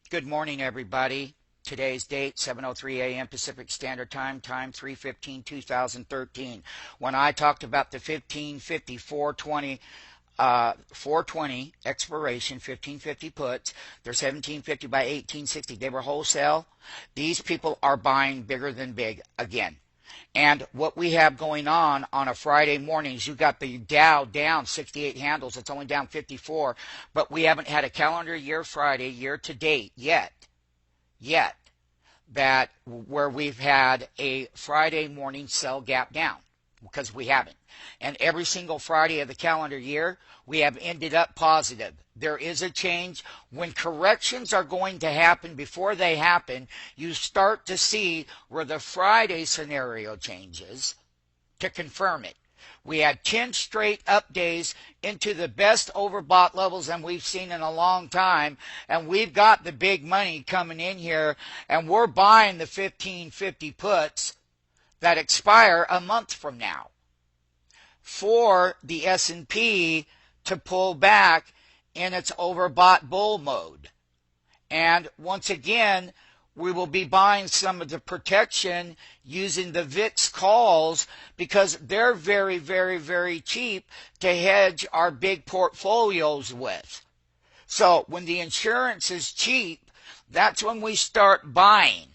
Good morning, everybody. Today's date, 7:03 a.m. Pacific Standard Time, time 3/15/2013. When I talked about the 1550 420 expiration, 1550 puts, they're 1750 by 1860. They were wholesale. These people are buying bigger than big again. And what we have going on a Friday morning is you got the Dow down 68 handles. It's only down 54, but we haven't had a calendar year Friday year to date yet that where we've had a Friday morning sell gap down, because we haven't. And every single Friday of the calendar year, we have ended up positive. There is a change. When corrections are going to happen, before they happen, you start to see where the Friday scenario changes to confirm it. We had 10 straight up days into the best overbought levels than we've seen in a long time. And we've got the big money coming in here, and we're buying the 1550 puts that expire a month from now for the S&P to pull back in its overbought bull mode. And once again, we will be buying some of the protection using the VIX calls, because they're very, very, very cheap to hedge our big portfolios with. So when the insurance is cheap, that's when we start buying.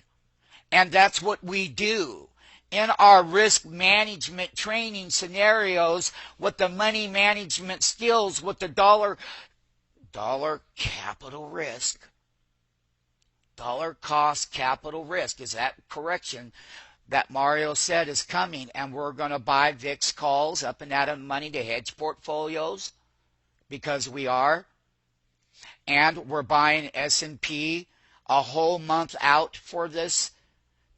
And that's what we do in our risk management training scenarios with the money management skills with the dollar capital risk. Dollar cost capital risk is that correction that Mario said is coming, and we're going to buy VIX calls up and out of money to hedge portfolios, because we are. And we're buying S&P a whole month out for this.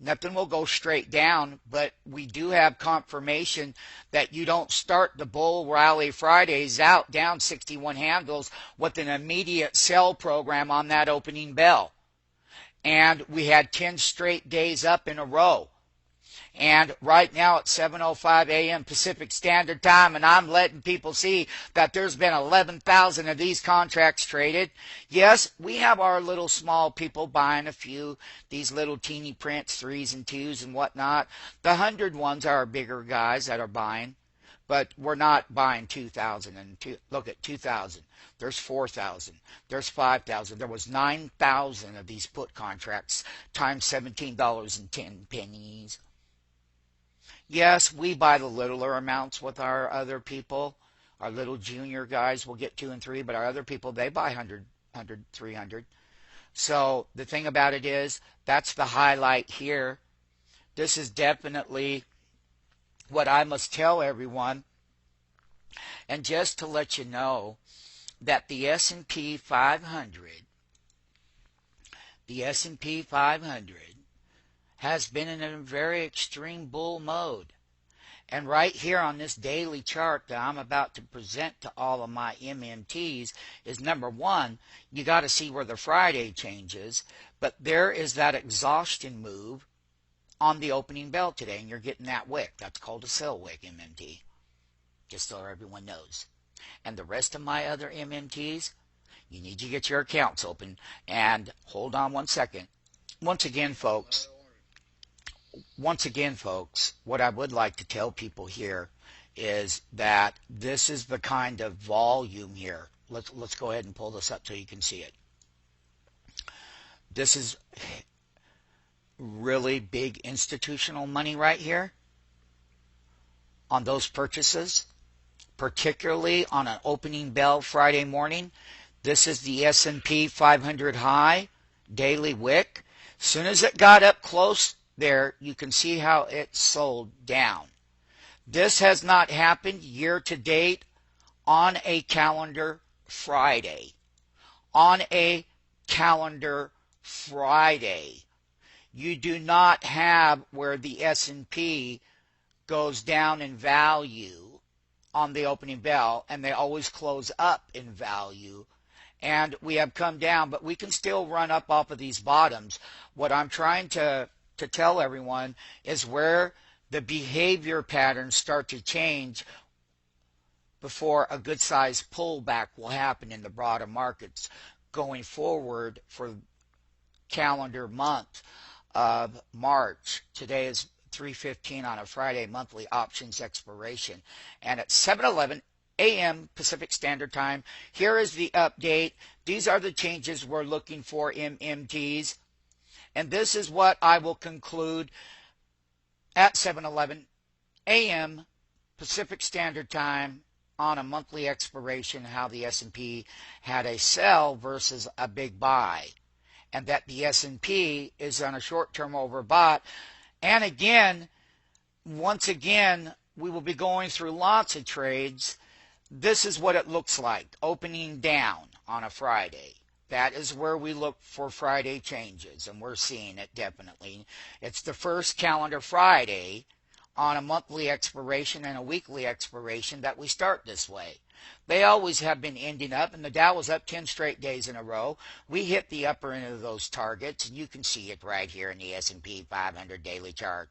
Nothing will go straight down, but we do have confirmation that you don't start the bull rally Fridays out down 61 handles with an immediate sell program on that opening bell. And we had 10 straight days up in a row. And right now it's 7:05 a.m. Pacific Standard Time, and I'm letting people see that there's been 11,000 of these contracts traded. Yes, we have our little small people buying a few, these little teeny prints, 3s and 2s and whatnot. The 100 ones are our bigger guys that are buying, but we're not buying 2,000. And look at 2,000. There's 4,000. There's 5,000. There was 9,000 of these put contracts times $17.10. Yes, we buy the littler amounts with our other people. Our little junior guys will get 2 and 3, but our other people, they buy 100, 300. So the thing about it is, that's the highlight here. This is definitely what I must tell everyone. And just to let you know that the S&P 500 has been in a very extreme bull mode. And right here on this daily chart that I'm about to present to all of my MMTs is, number one, you got to see where the Friday changes, but there is that exhaustion move on the opening bell today, and you're getting that wick. That's called a sell wick, MMT, just so everyone knows. And the rest of my other MMTs, you need to get your accounts open. And hold on one second. Once again, folks, what I would like to tell people here is that this is the kind of volume here. Let's go ahead and pull this up so you can see it. This is really big institutional money right here on those purchases, particularly on an opening bell Friday morning. This is the S&P 500 high daily wick. As soon as it got up close there, you can see how it sold down. This has not happened year to date on a calendar Friday. On a calendar Friday, you do not have where the S&P goes down in value on the opening bell, and they always close up in value. And we have come down, but we can still run up off of these bottoms. What I'm trying to tell everyone is where the behavior patterns start to change before a good size pullback will happen in the broader markets going forward for calendar month of March. Today is 3:15 on a Friday, monthly options expiration. And at 7:11 a.m. Pacific Standard Time, here is the update. These are the changes we're looking for in MMTs. And this is what I will conclude at 7:11 a.m. Pacific Standard Time on a monthly expiration, how the S&P had a sell versus a big buy, and that the S&P is on a short-term overbought. And again, once again, we will be going through lots of trades. This is what it looks like, opening down on a Friday. That is where we look for Friday changes, and we're seeing it definitely. It's the first calendar Friday on a monthly expiration and a weekly expiration that we start this way. They always have been ending up, and the Dow was up 10 straight days in a row. We hit the upper end of those targets, and you can see it right here in the S&P 500 daily chart.